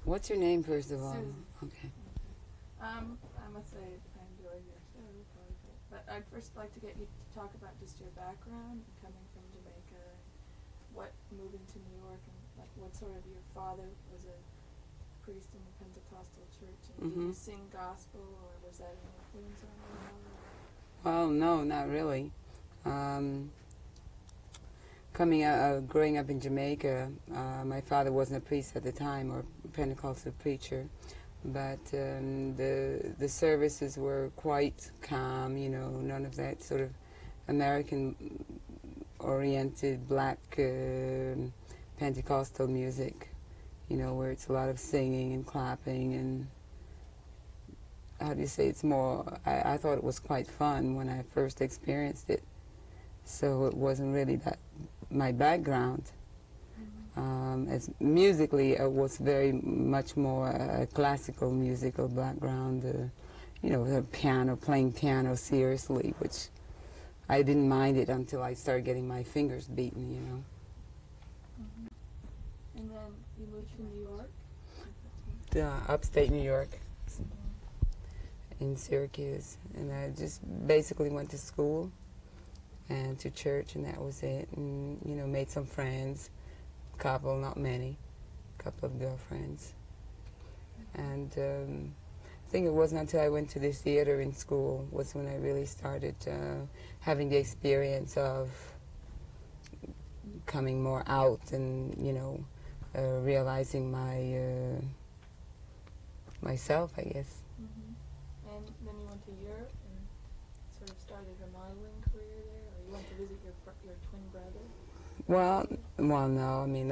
What's your name, first of all? Susan. Okay. I must say I enjoy your show quite a bit. But I'd first like to get you to talk about just your background, coming from Jamaica, and what moving to New York, and like what sort of your father was a priest in the Pentecostal church, and did you sing gospel, or was that an influence on you? Well, no, not really. Growing up in Jamaica, my father wasn't a priest at the time or Pentecostal preacher, but the services were quite calm. You know, none of that sort of American-oriented black Pentecostal music. You know, where it's a lot of singing and clapping and how do you say, it's more, I thought it was quite fun when I first experienced it. So it wasn't really that my background. As musically, it was very much more a classical musical background. You know, the piano, playing piano seriously, which I didn't mind it until I started getting my fingers beaten, you know. And then you moved to New York? Upstate New York, in Syracuse. And I just basically went to school and to church, and that was it. And, you know, made some friends, a couple, not many, a couple of girlfriends. And I think it wasn't until I went to the theater in school was when I really started having the experience of coming more out and, you know, realizing myself, I guess. And then you went to Europe and sort of started a modeling career there, or you went to visit your twin brother? Well, no. I mean,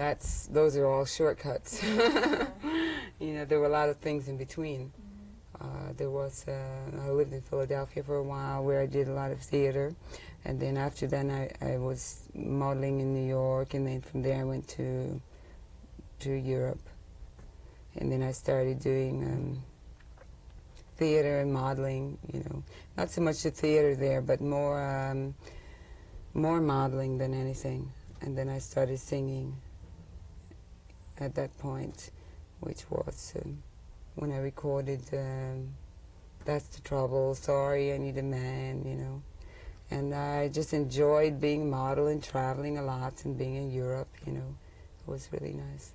those are all shortcuts. You know, there were a lot of things in between. I lived in Philadelphia for a while, where I did a lot of theater, and then after that, I was modeling in New York, and then from there I went to Europe, and then I started doing theater and modeling. You know, not so much the theater there, but more modeling than anything. And then I started singing at that point, which was when I recorded That's the Trouble, Sorry, I Need a Man, you know. And I just enjoyed being a model and traveling a lot and being in Europe, you know. It was really nice.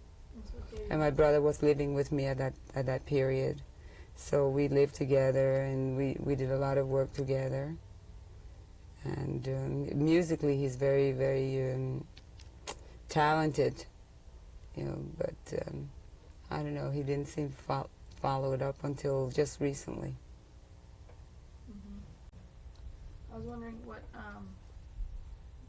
And my brother was living with me at that period. So we lived together, and we did a lot of work together. And musically, he's very, very talented, you know, but I don't know, he didn't seem to follow it up until just recently. I was wondering what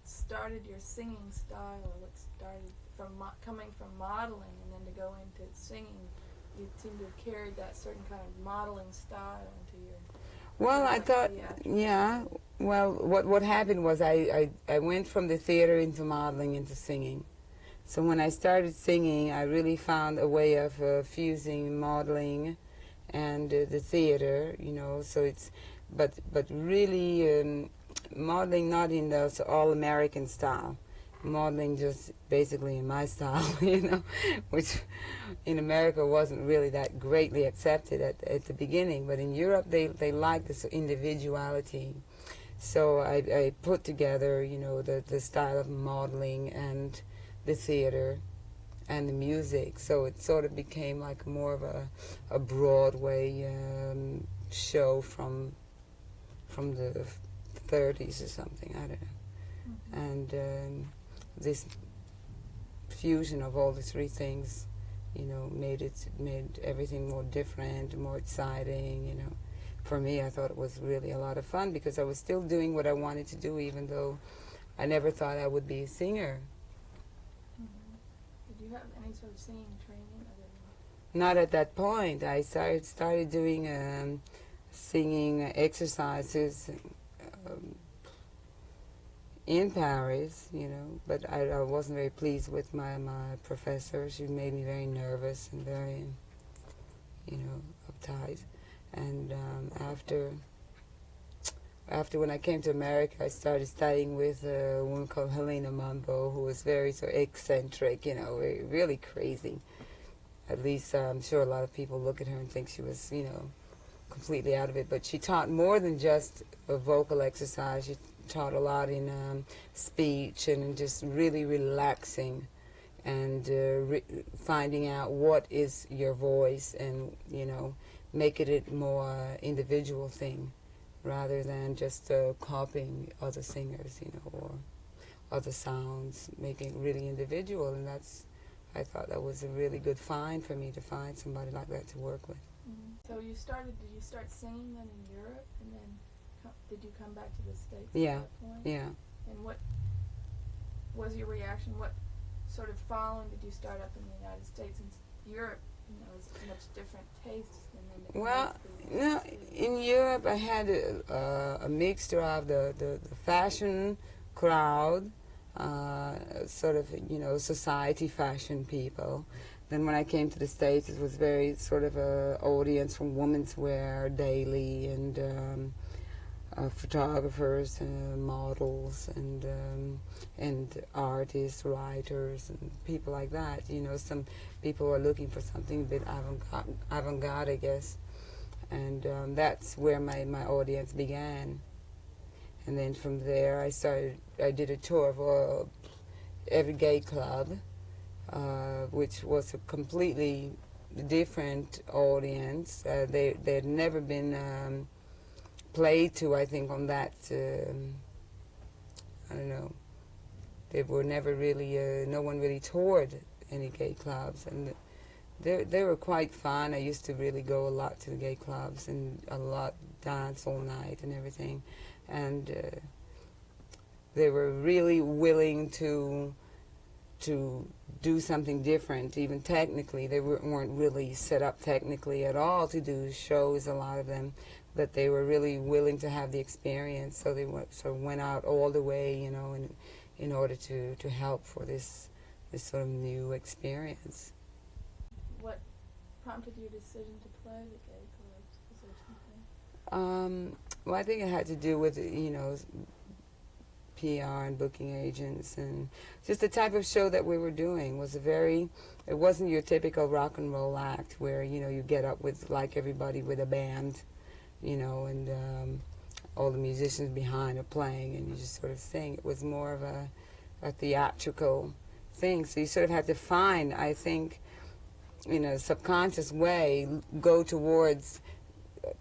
started your singing style, or what started from coming from modeling and then to go into singing. You seem to have carried that certain kind of modeling style into your... Well, I thought, yeah. Well, what happened was I went from the theater into modeling into singing. So when I started singing, I really found a way of fusing modeling and the theater, you know. So it's, but really modeling not in the all-American style. Modeling just basically in my style, you know, which in America wasn't really that greatly accepted at the beginning, but in Europe they liked this individuality. So I put together, you know, the style of modeling and the theater and the music, so it sort of became like more of a Broadway show from the 30s or something, I don't know. And this fusion of all the three things, you know, made everything more different, more exciting, you know. For me, I thought it was really a lot of fun because I was still doing what I wanted to do, even though I never thought I would be a singer. Did you have any sort of singing training other than... Not at that point. I started doing singing exercises in Paris, you know, but I wasn't very pleased with my professor. She made me very nervous and very, you know, uptight. And after when I came to America, I started studying with a woman called Helena Mumbo, who was very sort of eccentric, you know, really crazy. At least I'm sure a lot of people look at her and think she was, completely out of it. But she taught more than just a vocal exercise. She taught a lot in speech and just really relaxing and finding out what is your voice and, making it more individual thing rather than just copying other singers, or other sounds, making it really individual. And I thought that was a really good find for me to find somebody like that to work with. So did you start singing then in Europe, and then did you come back to the States Yeah, at that point? yeah. And what was your reaction? What sort of following did you start up in the United States? Since Europe, is much different tastes than Well, in Europe I had a mixture of the fashion crowd, sort of, society fashion people. Then when I came to the States, it was very sort of a audience from women's wear, daily, and photographers, models, and artists, writers, and people like that. Some people are looking for something a bit avant-garde, I guess. And that's where my audience began. And then from there, I did a tour of every gay club, which was a completely different audience. They had never been played to, I think, on that, I don't know, they were never really, no one really toured any gay clubs, and they were quite fun. I used to really go a lot to the gay clubs and a lot dance all night and everything, and they were really willing to do something different, even technically. They weren't really set up technically at all to do shows, a lot of them, but they were really willing to have the experience, so they went out all the way, in order to help for this sort of new experience. What prompted your decision to play the gay clubs? Was there something? Well, I think it had to do with, PR and booking agents, and just the type of show that we were doing was it wasn't your typical rock and roll act where, you get up with, like everybody, with a band, and all the musicians behind are playing and you just sort of sing. It was more of a theatrical thing. So you sort of had to find, I think, in a subconscious way, go towards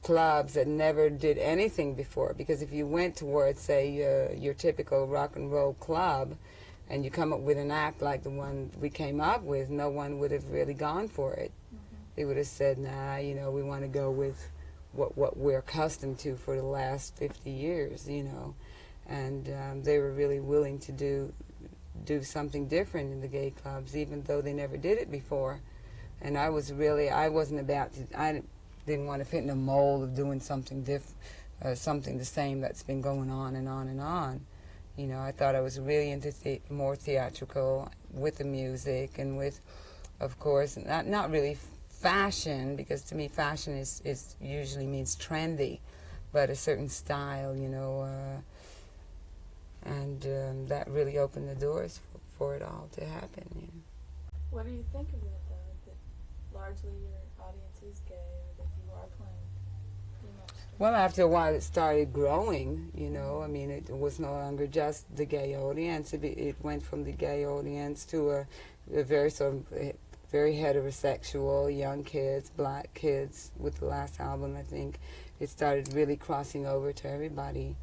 clubs that never did anything before. Because if you went towards, say, your typical rock and roll club, and you come up with an act like the one we came up with, no one would have really gone for it. Mm-hmm. They would have said, nah, we want to go with what we're accustomed to for the last 50 years, And they were really willing to do something different in the gay clubs, even though they never did it before. And I didn't want to fit in a mold of doing something something the same that's been going on and on and on. I thought I was really into more theatrical with the music and with, of course, not really fashion, because to me fashion is usually means trendy, but a certain style, and that really opened the doors for it all to happen. What do you think of it, though? That largely your audience is gay, or that you are playing pretty much? Well, after a while it started growing, I mean, it was no longer just the gay audience. It went from the gay audience to a very sort of very heterosexual, young kids, black kids. With the last album, I think it started really crossing over to everybody.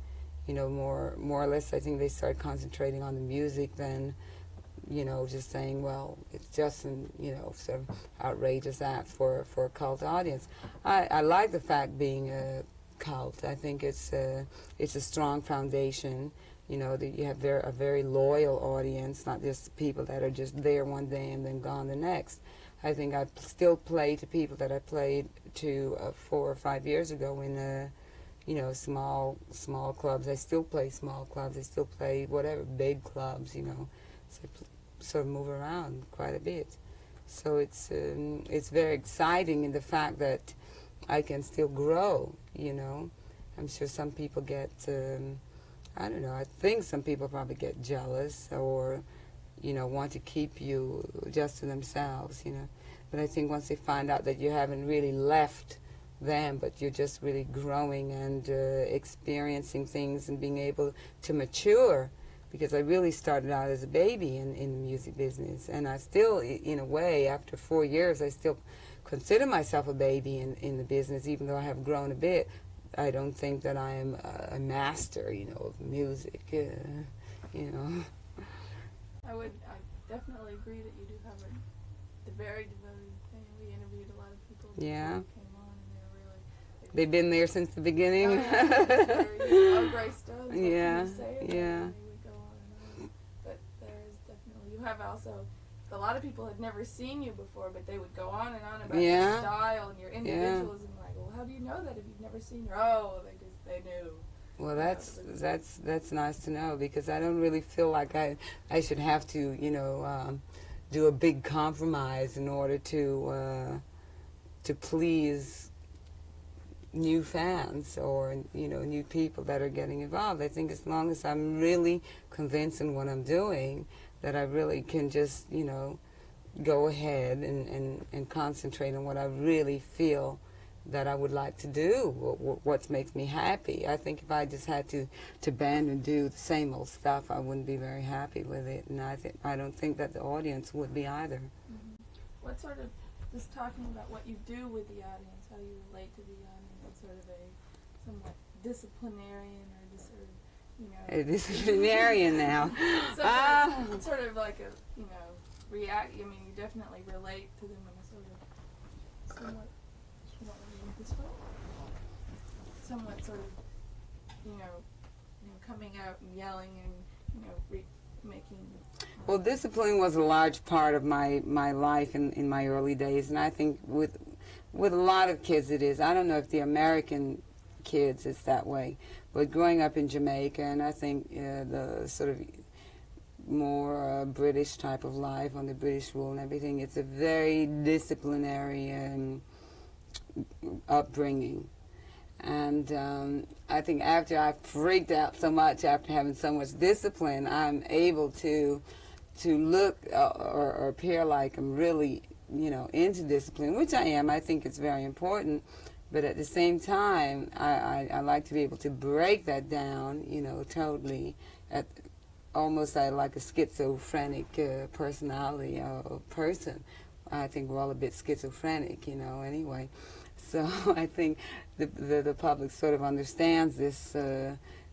More or less, I think they started concentrating on the music than, just saying, well, it's just an, sort of outrageous act for a cult audience. I like the fact being a cult. I think it's a strong foundation. That you have a very loyal audience, not just people that are just there one day and then gone the next. I think I still play to people that I played to 4 or 5 years ago in, small clubs. I still play small clubs. I still play whatever, big clubs, So I sort of move around quite a bit. So it's very exciting in the fact that I can still grow, I'm sure some people get... I don't know, I think some people probably get jealous or, want to keep you just to themselves, But I think once they find out that you haven't really left them, but you're just really growing and experiencing things and being able to mature, because I really started out as a baby in the music business, and I still, in a way, after 4 years, I still consider myself a baby in the business, even though I have grown a bit. I don't think that I am a master, of music, I definitely agree that you do have a very devoted thing. We interviewed a lot of people before Yeah. you came on, and they were really... They've been there since the beginning. Grace does. What Yeah, can you say about it? yeah. And they would go on and on. But there is definitely... You have also... A lot of people had never seen you before, but they would go on and on about your Yeah. style and your individualism. Like, well, how do you know that if you've never seen her? Oh, they knew. Well, that's nice to know, because I don't really feel like I should have to, do a big compromise in order to please new fans or new people that are getting involved. I think as long as I'm really convinced in what I'm doing, that I really can just go ahead and concentrate on what I really feel that I would like to do, what makes me happy. I think if I just had to band and do the same old stuff, I wouldn't be very happy with it, and I don't think that the audience would be either. Mm-hmm. What sort of, just talking about what you do with the audience, how you relate to the audience, sort of a somewhat disciplinarian or just sort of, A disciplinarian now. sort of like a, react. I mean, you definitely relate to them in a sort of somewhat sort of, coming out and yelling and, making... Well, discipline was a large part of my life in my early days, and I think with a lot of kids it is. I don't know if the American kids is that way, but growing up in Jamaica, and I think the sort of more British type of life on the British rule and everything, it's a very disciplinary upbringing. And I think after I freaked out so much after having so much discipline, I'm able to look or appear like I'm really, into discipline, which I am. I think it's very important. But at the same time, I like to be able to break that down, totally, at almost like a schizophrenic personality or person. I think we're all a bit schizophrenic, anyway. So I think the public sort of understands this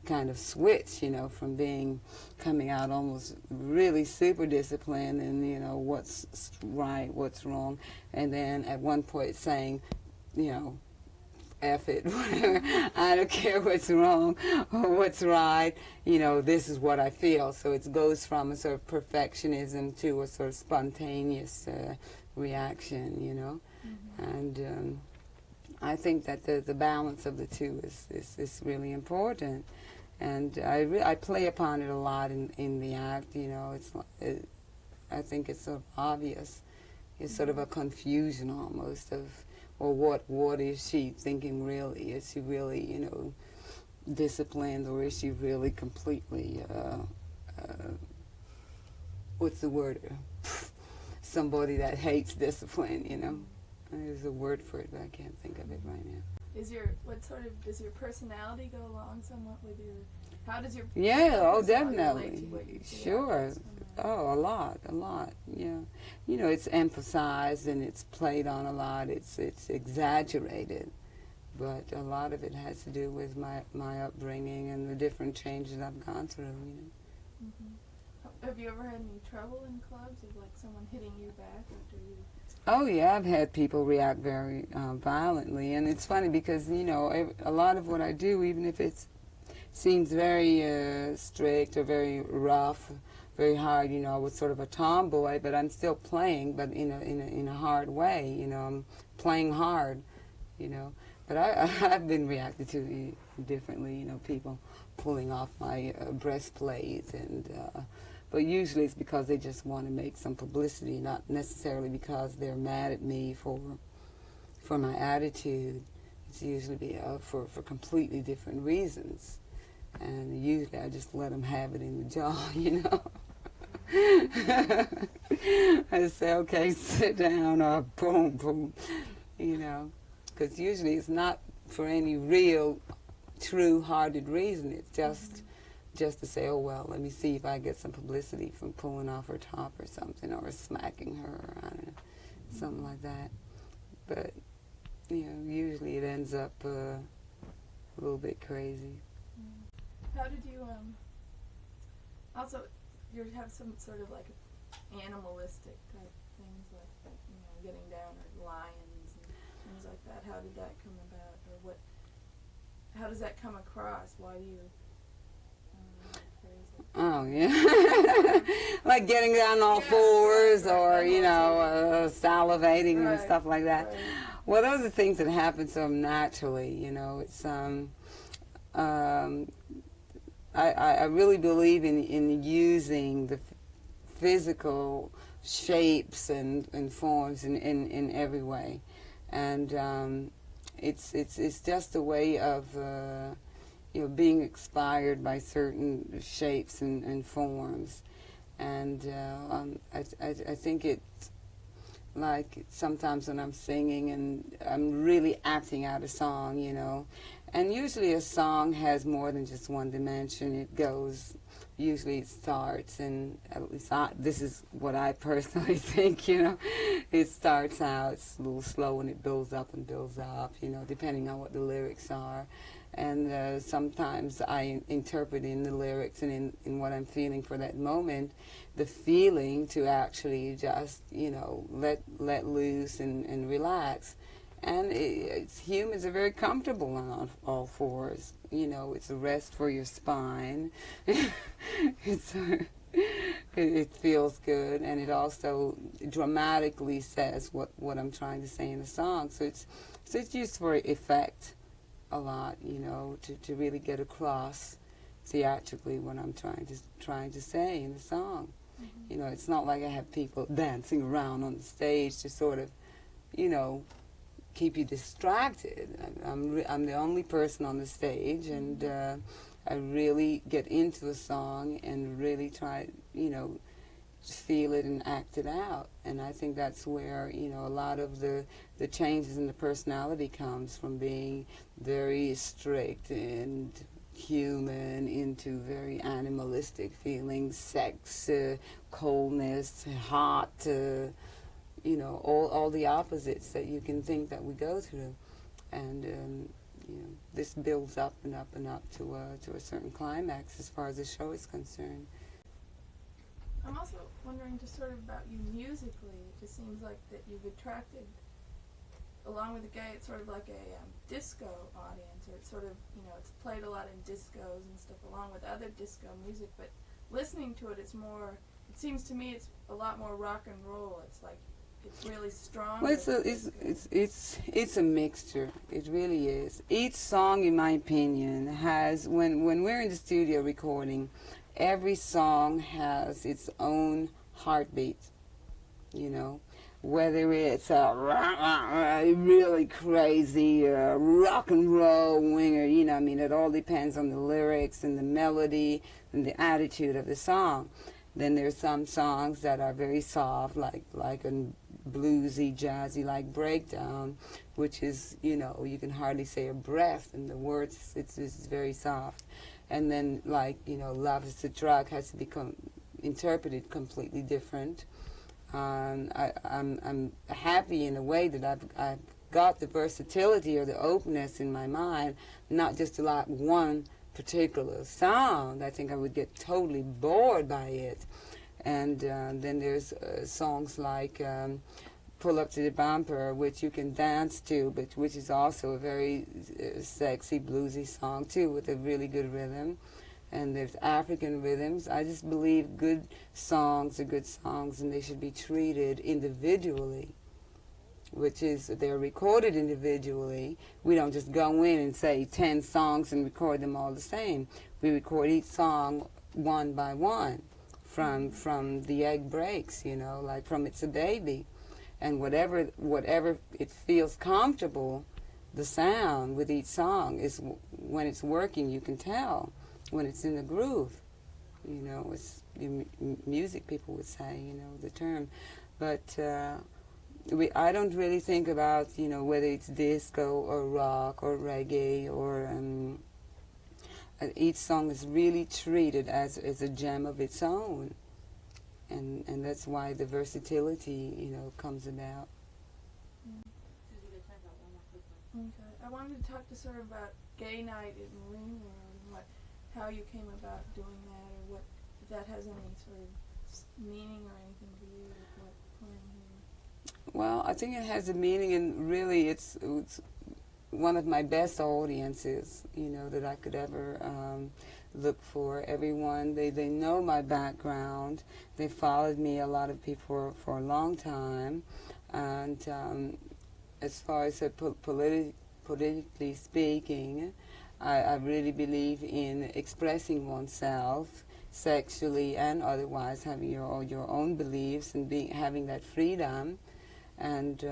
kind of switch, from coming out almost really super disciplined and, what's right, what's wrong, and then at one point saying, F it, whatever, I don't care what's wrong or what's right, this is what I feel. So it goes from a sort of perfectionism to a sort of spontaneous reaction, Mm-hmm. And I think that the balance of the two is really important, and I play upon it a lot in the act. I think it's sort of obvious. It's sort of a confusion almost of, or what is she thinking really? Is she really disciplined, or is she really completely what's the word? Somebody that hates discipline, There's a word for it, but I can't think of it right now. Does your personality go along somewhat with your... How does your... Yeah, oh, personality definitely. relate to what you do Sure. afterwards? Oh, a lot, yeah. It's emphasized and it's played on a lot. It's exaggerated, but a lot of it has to do with my upbringing and the different changes I've gone through, Mm-hmm. Have you ever had any trouble in clubs of like someone hitting you back after you... Oh, yeah, I've had people react very violently, and it's funny because, a lot of what I do, even if it seems very strict or very rough, very hard, I was sort of a tomboy, but I'm still playing, but in a hard way, I'm playing hard, But I've been reacted to differently, people pulling off my breastplate and... But usually it's because they just want to make some publicity, not necessarily because they're mad at me for my attitude. It's usually for completely different reasons. And usually I just let them have it in the jaw, I say, okay, sit down, or boom, boom, because usually it's not for any real, true-hearted reason. It's just to say, oh, well, let me see if I get some publicity from pulling off her top or something, or smacking her, or I don't know, something like that. But, usually it ends up a little bit crazy. How did you, also, you have some sort of like animalistic type things like, getting down, or lions and things like that. How did that come about, or how does that come across? Why do you phrase it? Oh, yeah. Like getting down all fours, or, salivating and stuff like that. Right. Well, those are things that happen so naturally, It's, I really believe in using the physical shapes and forms in every way. And it's just a way of being inspired by certain shapes and forms. And I think it's like sometimes when I'm singing and I'm really acting out a song, and usually a song has more than just one dimension. Usually it starts, and at least this is what I personally think, it starts out, it's a little slow and it builds up, depending on what the lyrics are. And sometimes I interpret in the lyrics and in what I'm feeling for that moment, the feeling to actually just, let loose and relax. And humans are very comfortable on all fours. It's a rest for your spine. It feels good, and it also dramatically says what I'm trying to say in the song. So it's used for effect a lot, to really get across theatrically what I'm trying to say in the song. Mm-hmm. It's not like I have people dancing around on the stage to sort of, keep you distracted. I'm the only person on the stage, and I really get into the song and really try, feel it and act it out. And I think that's where, a lot of the changes in the personality comes from being very strict and human into very animalistic feelings, sex, coldness, hot, all the opposites that you can think that we go through. And this builds up and up and up to a certain climax as far as the show is concerned. I'm also wondering just sort of about you musically. It just seems like that you've attracted, along with the gay, it's sort of like a disco audience, or it's sort of, it's played a lot in discos and stuff along with other disco music, but listening to it, it seems to me it's a lot more rock and roll. It's like, it's really strong. Well, it's a mixture. It really is. Each song, in my opinion, has, when we're in the studio recording, every song has its own heartbeat, whether it's a really crazy rock and roll winger, it all depends on the lyrics and the melody and the attitude of the song. Then there's some songs that are very soft, like a bluesy, jazzy, like Breakdown, which is, you can hardly say a breath in the words. It's very soft. And then, Love is the Drug has to become interpreted completely different. I'm happy in a way that I've got the versatility or the openness in my mind, not just to like one particular sound. I think I would get totally bored by it. And then there's songs like Pull Up to the Bumper, which you can dance to, but which is also a very sexy, bluesy song too, with a really good rhythm. And there's African rhythms. I just believe good songs are good songs, and they should be treated individually, which is they're recorded individually. We don't just go in and say 10 songs and record them all the same. We record each song one by one from the egg breaks, like from It's a Baby. And whatever it feels comfortable, the sound with each song is when it's working, you can tell when it's in the groove. music people would say, the term. But I don't really think about, whether it's disco or rock or reggae or each song is really treated as a gem of its own. And that's why the versatility, comes about. Okay. I wanted to talk to sort of about Gay Night in Marine World and how you came about doing that, or if that has any sort of meaning or anything to you with what playing here. Well, I think it has a meaning, and really it's one of my best audiences, that I could ever look for. Everyone, they know my background. They followed me, a lot of people, for a long time. And as far as politically speaking, I really believe in expressing oneself sexually and otherwise, having your own beliefs and having that freedom. And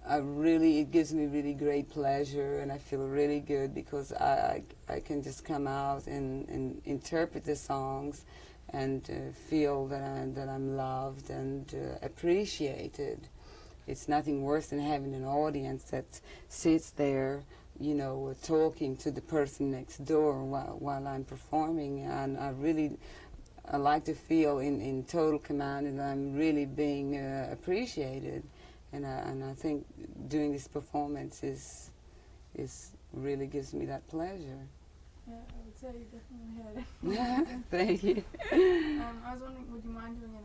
it gives me really great pleasure, and I feel really good because I can just come out and interpret the songs and feel that I'm loved and appreciated. It's nothing worse than having an audience that sits there, talking to the person next door while I'm performing. And I like to feel in total command, and I'm really being appreciated. And I think doing this performance is really gives me that pleasure. Yeah, I would say you definitely had it. Thank you. I was wondering, would you mind doing an